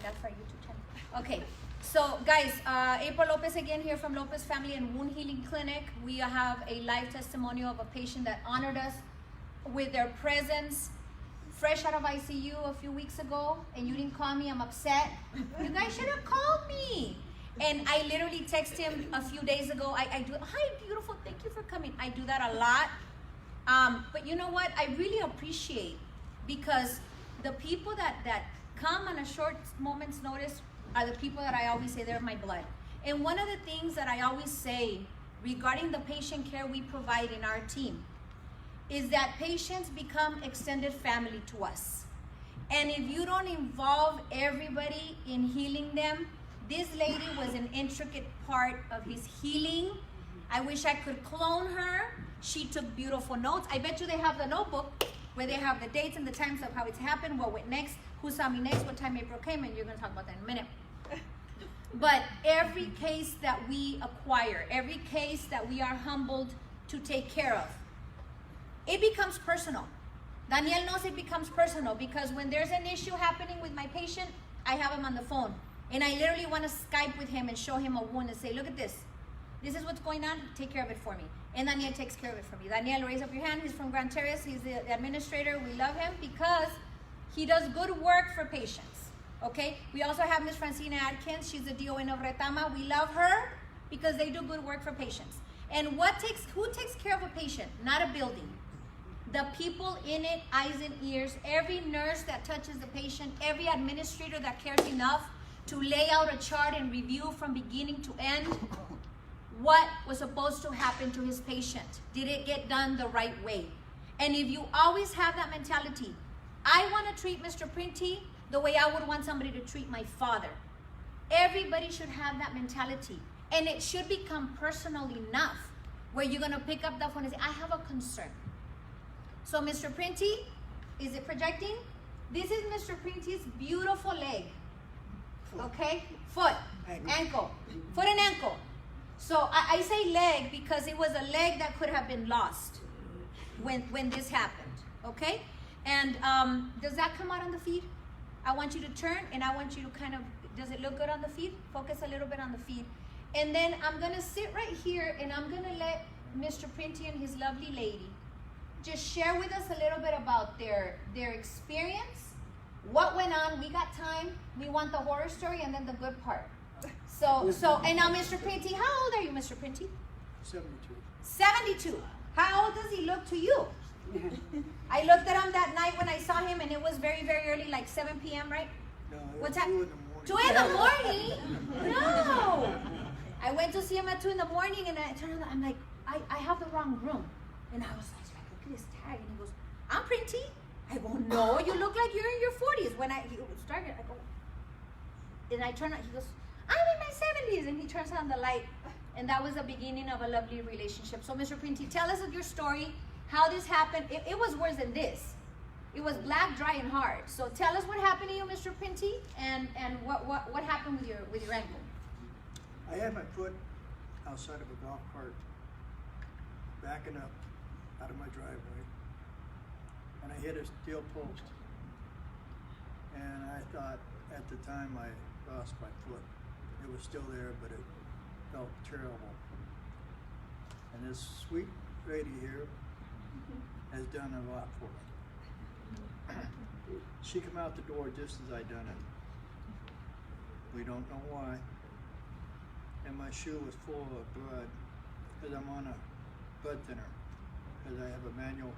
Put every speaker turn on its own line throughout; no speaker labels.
That's our YouTube channel. Okay. So guys, April Lopez again here from Lopez Family and Wound Healing Clinic. We have a live testimonial of a patient that honored us with their presence, fresh out of ICU a few weeks ago, and you didn't call me. I'm upset. You guys should have called me. And I literally texted him a few days ago. I do, hi, beautiful, thank you for coming. I do that a lot. But you know what? I really appreciate, because the people that come on a short moment's notice are the people that I always say they're my blood. And one of the things that I always say regarding the patient care we provide in our team is that patients become extended family to us. And if you don't involve everybody in healing them, this lady was an intricate part of his healing. I wish I could clone her. She took beautiful notes. I bet you they have the notebook where they have the dates and the times of how it's happened, what went next, who saw me next, what time April came, and you're gonna talk about that in a minute. But every case that we acquire, every case that we are humbled to take care of, it becomes personal. Daniel knows it becomes personal, because when there's an issue happening with my patient, I have him on the phone. And I literally want to Skype with him and show him a wound and say, look at this. This is what's going on. Take care of it for me. And Daniel takes care of it for me. Daniel, raise up your hand. He's from Grand Terrace. He's the administrator. We love him because he does good work for patients. Okay? We also have Miss Francina Adkins. She's the DON of Retama. We love her because they do good work for patients. And who takes care of a patient? Not a building. The people in it, eyes and ears, every nurse that touches the patient, every administrator that cares enough to lay out a chart and review from beginning to end what was supposed to happen to his patient. Did it get done the right way? And if you always have that mentality, I want to treat Mr. Printy the way I would want somebody to treat my father. Everybody should have that mentality. And it should become personal enough where you're going to pick up the phone and say, I have a concern. So Mr. Printy, is it projecting? This is Mr. Printy's beautiful leg. Okay? Foot, ankle, foot and ankle. So I say leg because it was a leg that could have been lost when this happened. Okay? And does that come out on the feed? I want you to turn and I want you to kind of, does it look good on the feed? Focus a little bit on the feed. And then I'm gonna sit right here and I'm gonna let Mr. Printy and his lovely lady just share with us a little bit about their experience, what went on. We got time. We want the horror story and then the good part. So, and now Mr. Printy, how old are you, Mr. Printy?
72.
72. How old does he look to you? I looked at him that night when I saw him, and it was very, very early, like 7 p.m., right?
No,
What's
2
that?
in the morning.
2 in the morning? No. I went to see him at 2 in the morning, and I turned around, I'm like, I have the wrong room. And I was like, look at his tag. And he goes, I'm Printy. I go, no, you look like you're in your 40s. When he started, I go, and I turn, he goes, I'm in my 70s. And he turns on the light. And that was the beginning of a lovely relationship. So, Mr. Printy, tell us your story, how this happened. It was worse than this. It was black, dry, and hard. So tell us what happened to you, Mr. Printy, and what happened with your ankle.
I had my foot outside of a golf cart, backing up out of my driveway, and I hit a steel post. And I thought at the time I lost my foot. It was still there, but it felt terrible. And this sweet lady here has done a lot for me. She come out the door just as I done it. We don't know why. And my shoe was full of blood because I'm on a blood thinner because I have a manual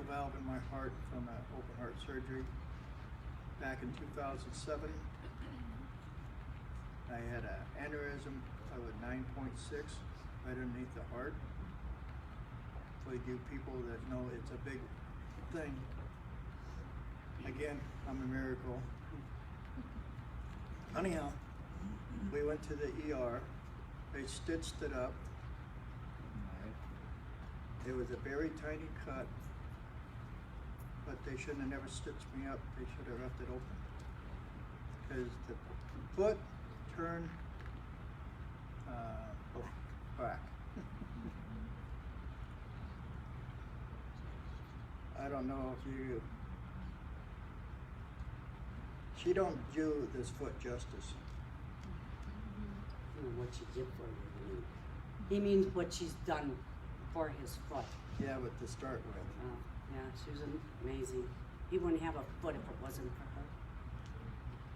valve in my heart from an open heart surgery back in 2007. I had an aneurysm of a 9.6 right underneath the heart. For you people that know it's a big thing. Again, I'm a miracle. Anyhow, we went to the ER. They stitched it up. It was a very tiny cut, but they shouldn't have never stitched me up. They should have left it open. Because the foot turned back. I don't know if you She don't do this foot justice.
What she did for you. He means what she's done for his foot.
Yeah, but to start with.
Oh, yeah, she was amazing. He wouldn't have a foot if it wasn't for her.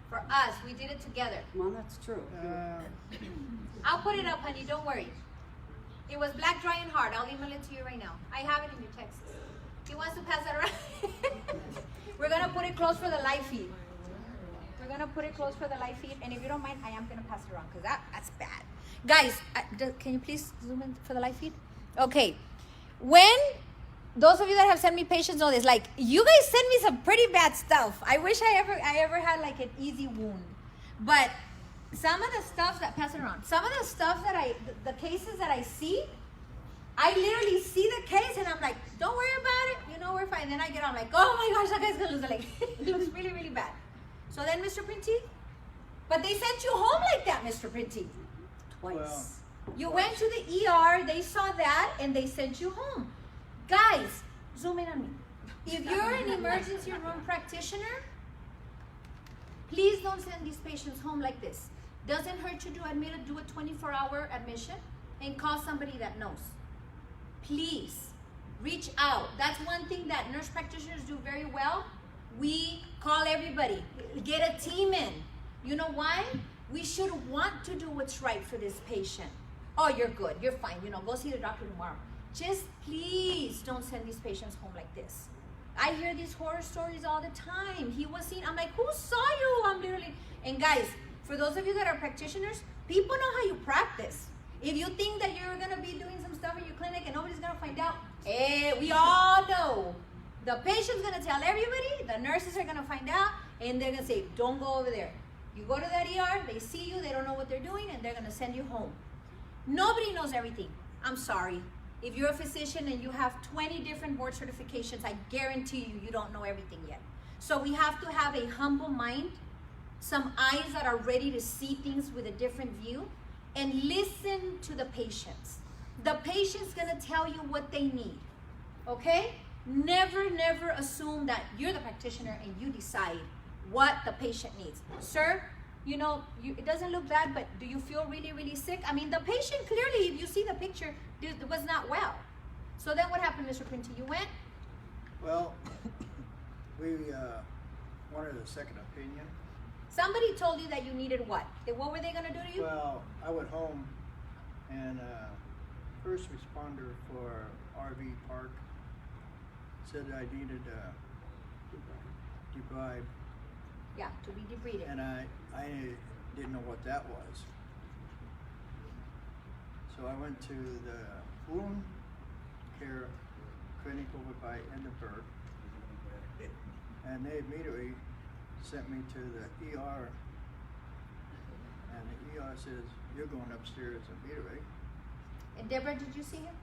For us, we did it together.
Well, that's true.
I'll put it up, honey, don't worry. It was black, dry, and hard. I'll email it to you right now. I have it in your texts. He wants to pass it around. We're gonna put it close for the live feed. We're gonna put it close for the live feed, and if you don't mind, I am gonna pass it around because that's bad. Guys, can you please zoom in for the live feed? Okay. When those of you that have sent me patients know this, like you guys send me some pretty bad stuff. I wish I ever had like an easy wound, but some of the stuff that pass it around, some of the stuff that the cases that I see, I literally see the case and I'm like, don't worry about it, you know, we're fine. Then I get on like, oh my gosh, that guy's gonna lose a leg. It looks really, really bad. So then, Mr. Printy, but they sent you home like that, Mr. Printy.
Twice.
Well,
You went to the ER, they saw that, and they sent you home. Guys, zoom in on me. If you're an emergency room practitioner, please don't send these patients home like this. Doesn't hurt you to admit it, do a 24-hour admission and call somebody that knows. Please, reach out. That's one thing that nurse practitioners do very well. We call everybody, get a team in. You know why? We should want to do what's right for this patient. Oh, you're good, you're fine, you know, go see the doctor tomorrow. Just please don't send these patients home like this. I hear these horror stories all the time. He was seen, I'm like, who saw you? I'm literally, and guys, for those of you that are practitioners, people know how you practice. If you think that you're gonna be doing some stuff in your clinic and nobody's gonna find out, we all know. The patient's gonna tell everybody, the nurses are gonna find out, and they're gonna say, don't go over there. You go to that ER, they see you, they don't know what they're doing, and they're gonna send you home. Nobody knows everything. I'm sorry. If you're a physician and you have 20 different board certifications, I guarantee you, you don't know everything yet. So we have to have a humble mind, some eyes that are ready to see things with a different view, and listen to the patients. The patient's gonna tell you what they need, okay? Never, never assume that you're the practitioner and you decide what the patient needs. Sir, you know, it doesn't look bad, but do you feel really, really sick? I mean, the patient clearly, if you see the picture, was not well. So then what happened, Mr. Printy? You went?
Well, we wanted a second opinion.
Somebody told you that you needed what? What were they gonna do to you?
Well, I went home and first responder for RV park said I needed debride.
Yeah, to be debrided.
And I didn't know what that was. So I went to the wound care clinic over by Edinburgh, and they immediately sent me to the ER, and the ER says, you're going upstairs immediately.
And Deborah, did you see him?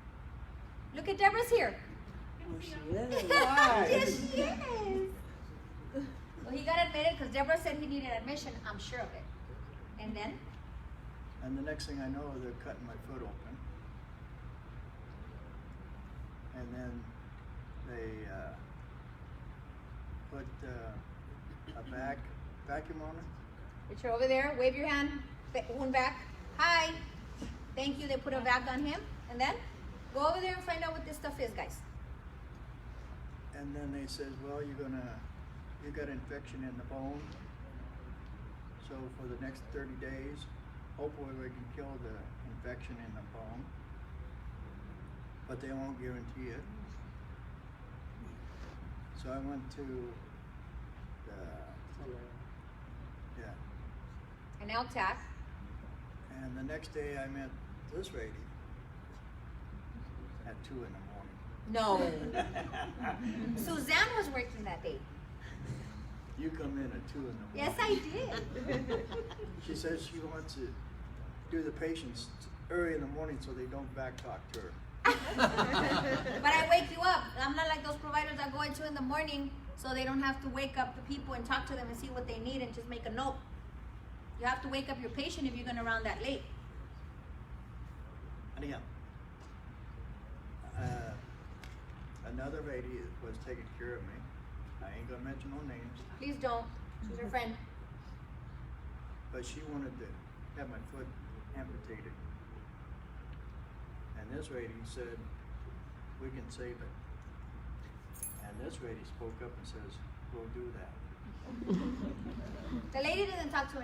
Look at Deborah's here.
Oh, she is.
Yes, she is. Well, he got admitted because Deborah said he needed admission. I'm sure of it. And then?
And the next thing I know, they're cutting my foot open. And then they put a vacuum on it.
Richard, over there. Wave your hand. Wound back. Hi. Thank you. They put a vac on him. And then? Go over there and find out what this stuff is, guys.
And then they said, well, you got infection in the bone. So for the next 30 days, hopefully we can kill the infection in the bone. But they won't guarantee it. So I went to
An LTAC.
and the next day I met this lady at 2 in the morning.
No. Suzanne was working that day.
You come in at 2 in the morning.
Yes, I did.
She says she wants to do the patients early in the morning so they don't back talk to her.
But I wake you up. I'm not like those providers that go at 2 in the morning so they don't have to wake up the people and talk to them and see what they need and just make a note. You have to wake up your patient if you're gonna round that late.
Anyhow, another lady was taking care of me. I ain't gonna mention no names.
Please don't. She's your friend.
but she wanted to have my foot amputated. And this lady said, we can save it. And this lady spoke up and says, we'll do that.
The lady didn't talk to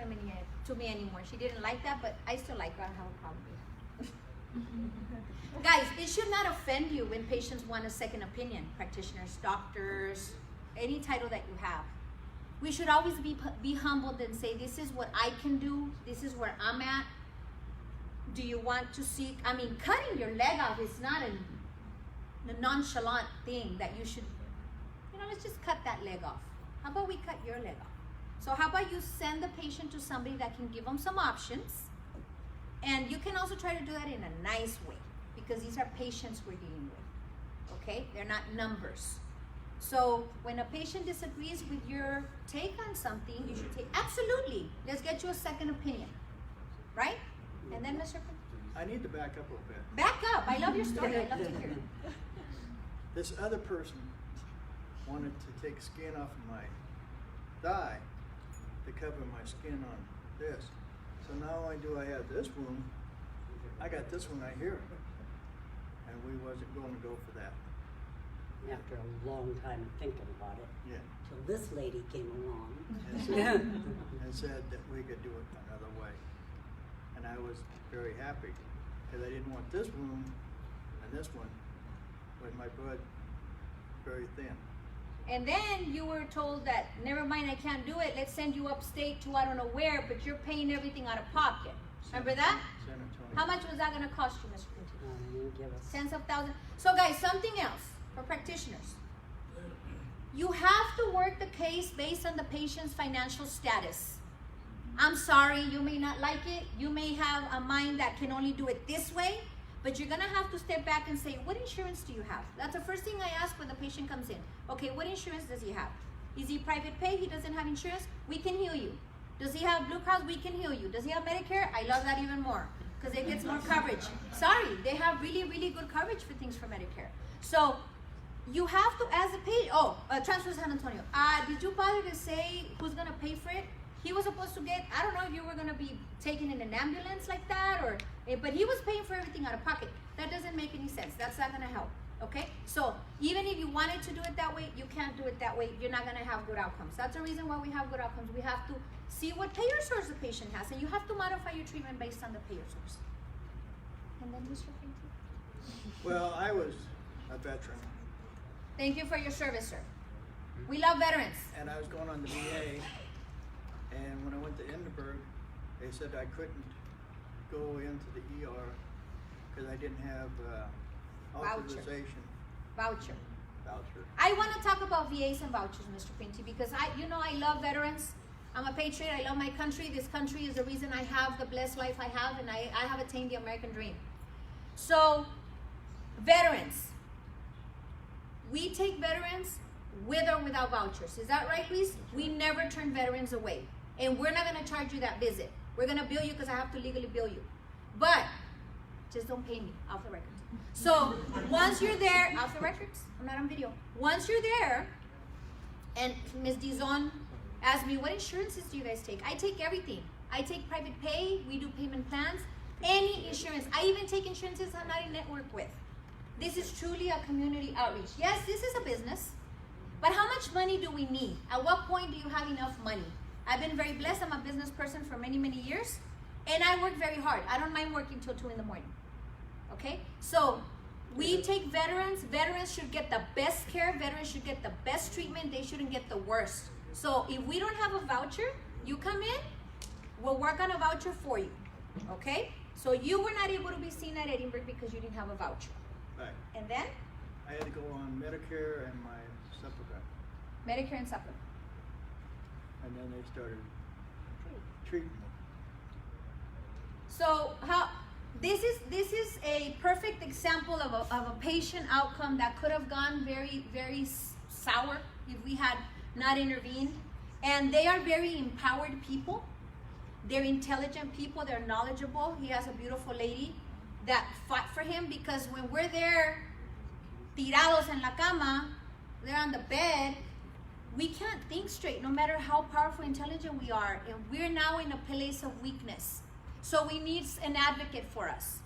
me anymore. She didn't like that, but I still like her. I don't have a problem with it. Guys, it should not offend you when patients want a second opinion. Practitioners, doctors, any title that you have. We should always be humbled and say, this is what I can do. This is where I'm at. Do you want to seek? I mean, cutting your leg off is not a nonchalant thing that you should, let's just cut that leg off. How about we cut your leg off? So how about you send the patient to somebody that can give them some options? And you can also try to do that in a nice way, because these are patients we're dealing with, okay? They're not numbers. So when a patient disagrees with your take on something, you should say, absolutely, let's get you a second opinion, right? And then, Mr.
I need to back up a little bit.
Back up. I love your story. I love to hear it.
This other person wanted to take skin off of my thigh to cover my skin on this. So not only do I have this wound, I got this one right here. And we wasn't going to go for that.
After a long time of thinking about it.
Yeah.
Till this lady came along.
And said that we could do it another way. And I was very happy, because I didn't want this wound and this one with my blood very thin.
And then you were told that, never mind, I can't do it. Let's send you upstate to I don't know where, but you're paying everything out of pocket. Remember that?
San Antonio.
How much was that going to cost you, Mr. Pinto?
Give us.
Tens of thousands. So guys, something else for practitioners. You have to work the case based on the patient's financial status. I'm sorry, you may not like it. You may have a mind that can only do it this way, but you're gonna have to step back and say, what insurance do you have? That's the first thing I ask when the patient comes in. Okay, what insurance does he have? Is he private pay? He doesn't have insurance? We can heal you. Does he have Blue Cross? We can heal you. Does he have Medicare? I love that even more, because it gets more coverage. Sorry, they have really, really good coverage for things for Medicare. So you have to, as a patient, transfer to San Antonio. Did you bother to say who's gonna pay for it? He was supposed to get, I don't know if you were gonna be taken in an ambulance like that, but he was paying for everything out of pocket. That doesn't make any sense. That's not gonna help, okay? So even if you wanted to do it that way, you can't do it that way. You're not gonna have good outcomes. That's the reason why we have good outcomes. We have to see what payer source the patient has, and you have to modify your treatment based on the payer source. And then Mr. Pinto?
Well, I was a veteran,
Thank you for your service, sir. We love veterans.
and I was going on the VA, and when I went to Edinburgh, they said I couldn't go into the ER because I didn't have authorization.
Voucher.
Voucher.
I want to talk about VAs and vouchers, Mr. Pinty, because I love veterans. I'm a patriot. I love my country. This country is the reason I have the blessed life I have, and I have attained the American dream. So, veterans. We take veterans with or without vouchers. Is that right, please? We never turn veterans away. And we're not going to charge you that visit. We're going to bill you because I have to legally bill you. But just don't pay me off the records. So once you're there, off the records, I'm not on video. Once you're there, and Ms. Dizon asked me, what insurances do you guys take? I take everything. I take private pay. We do payment plans. Any insurance. I even take insurances I'm not in network with. This is truly a community outreach. Yes, this is a business. But how much money do we need? At what point do you have enough money? I've been very blessed. I'm a business person for many, many years. And I work very hard. I don't mind working till 2 in the morning. Okay? So we take veterans. Veterans should get the best care. Veterans should get the best treatment. They shouldn't get the worst. So if we don't have a voucher, you come in, we'll work on a voucher for you. Okay? So you were not able to be seen at Edinburgh because you didn't have a voucher.
Right.
And then?
I had to go on Medicare and my supplement.
Medicare and supplement.
And then they started treating me.
So this is a perfect example of a patient outcome that could have gone very, very sour if we had not intervened. And they are very empowered people. They're intelligent people. They're knowledgeable. He has a beautiful lady that fought for him, because when we're there, tirados en la cama, they're on the bed, we can't think straight no matter how powerful, intelligent we are, and we're now in a place of weakness. So we need an advocate for us.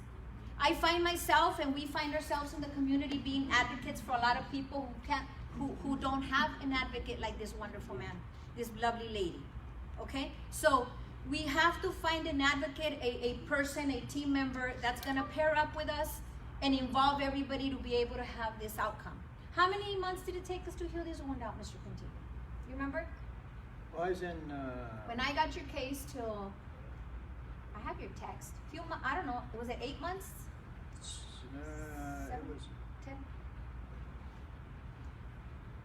I find myself, and we find ourselves in the community being advocates for a lot of people who don't have an advocate like this wonderful man, this lovely lady. Okay? So we have to find an advocate, a person, a team member that's gonna pair up with us and involve everybody to be able to have this outcome. How many months did it take us to heal this wound out, Mr. Quintin? You remember?
Well, I was in,
When I got your case till, I have your text. I don't know, was it 8 months?
it was
10?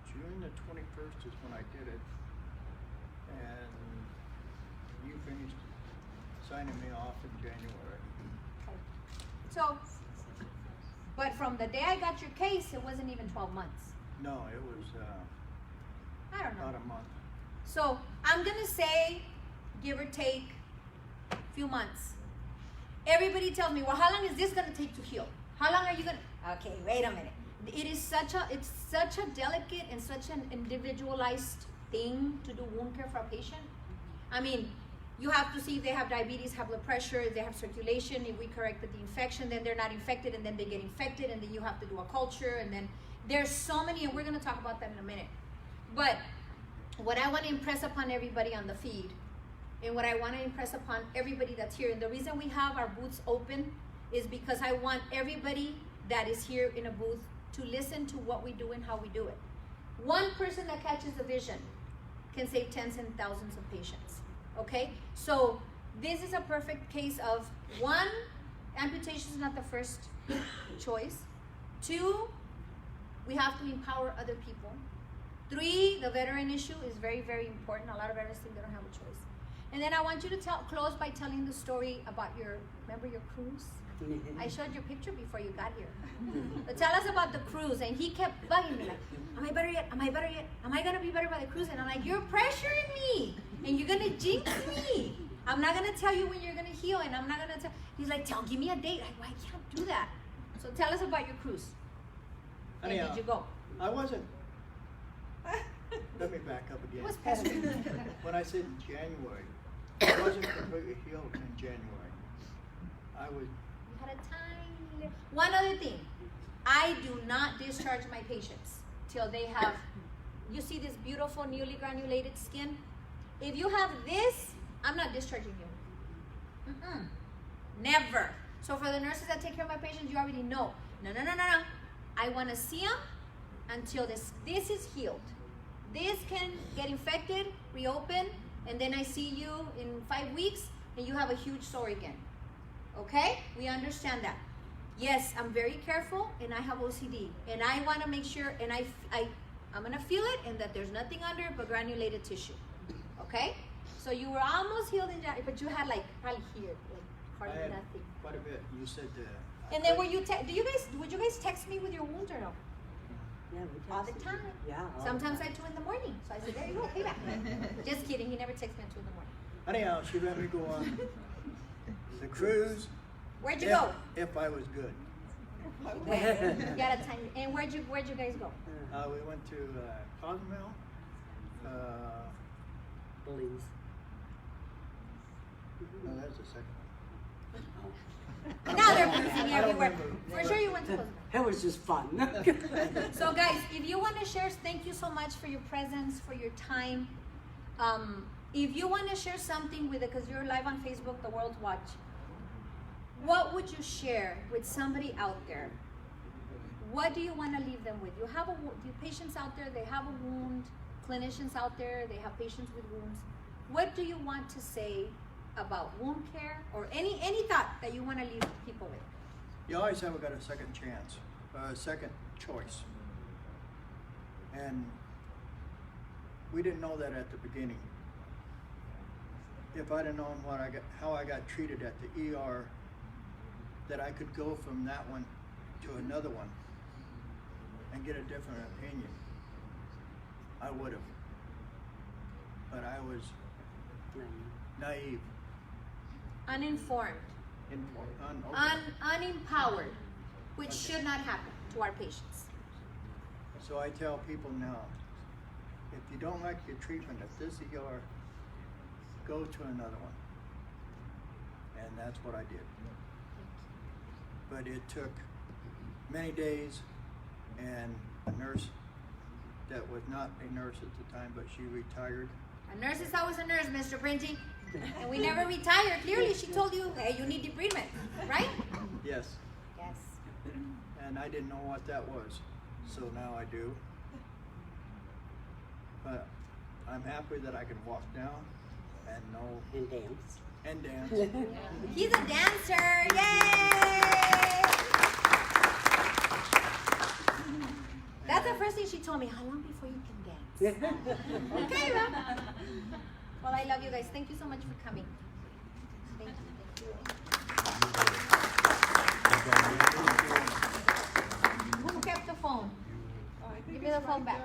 June the 21st is when I did it. And you finished signing me off in January.
Okay. So, but from the day I got your case, it wasn't even 12 months.
No, it was
I don't know.
about a month.
So I'm gonna say, give or take, a few months. Everybody tells me, well, how long is this gonna take to heal? How long are you gonna? Okay, wait a minute. It's such a delicate and such an individualized thing to do wound care for a patient. I mean, you have to see if they have diabetes, have blood pressure, if they have circulation. If we corrected the infection, then they're not infected, and then they get infected, and then you have to do a culture, and then there's so many, and we're gonna talk about that in a minute. But what I want to impress upon everybody on the feed, and what I want to impress upon everybody that's here, and the reason we have our booths open is because I want everybody that is here in a booth to listen to what we do and how we do it. One person that catches the vision can save tens and thousands of patients, okay? So this is a perfect case of, one, amputation is not the first choice. Two, we have to empower other people. Three, the veteran issue is very, very important. A lot of veterans think they don't have a choice. And then I want you to close by telling the story about remember your cruise? I showed your picture before you got here. But tell us about the cruise. And he kept bugging me like, am I better yet? Am I better yet? Am I gonna be better by the cruise? And I'm like, you're pressuring me and you're gonna jinx me. I'm not gonna tell you when you're gonna heal, and I'm not gonna tell. He's like, give me a date. I can't do that. So tell us about your cruise.
Honey,
And did you go?
I wasn't. Let me back up again.
It was pestering.
When I said in January, I wasn't completely healed in January. I was.
You had a tiny little. One other thing, I do not discharge my patients till they have. You see this beautiful newly granulated skin? If you have this, I'm not discharging you. Never. So for the nurses that take care of my patients, you already know. No. I want to see them until this is healed. This can get infected, reopen, and then I see you in 5 weeks and you have a huge sore again. Okay? We understand that. Yes, I'm very careful, and I have OCD, and I want to make sure, and I'm going to feel it, and that there's nothing under but granulated tissue. Okay? So you were almost healed in January, but you had like probably here, like
I
hardly
had
nothing.
quite a bit. You said
And then would you guys text me with your wounds or no?
Yeah, we
All the
tested
time.
you. Yeah. all the
Sometimes
time.
at 2 in the morning. So I said, there you go, payback. Just kidding. He never texts me at 2 in the morning.
anyhow, she let me go on the cruise.
Where'd you go?
If I was good.
You got a time. And where'd you guys go?
We went to Cozumel.
Belize.
No, that's the second one.
Now they're cruising
I don't
everywhere.
remember.
For sure you went to Cozumel.
It was just fun.
So guys, if you want to share, thank you so much for your presence, for your time. If you want to share something with it, because you're live on Facebook, the world's watch, what would you share with somebody out there? What do you want to leave them with? You have patients out there, they have a wound. Clinicians out there, they have patients with wounds. What do you want to say about wound care, or any thought that you want to leave people with?
You always have got a second chance, a second choice. And we didn't know that at the beginning. If I'd have known how I got treated at the ER, that I could go from that one to another one and get a different opinion, I would have. But I was naive,
Uninformed, unempowered, which should not happen to our patients.
So I tell people now, if you don't like your treatment at this ER, go to another one. And that's what I did. But it took many days, and a nurse that was not a nurse at the time, but she retired.
A nurse is always a nurse, Mr. Bringy. And we never retire. Clearly, she told you, hey, you need debridement, right?
Yes.
Yes.
And I didn't know what that was, so now I do. But I'm happy that I can walk down and know
And dance.
and dance.
He's a dancer. Yay! That's the first thing she told me. How long before you can dance? Okay, well. Well, I love you guys. Thank you so much for coming. Thank you. Who kept the phone? Give me the phone back.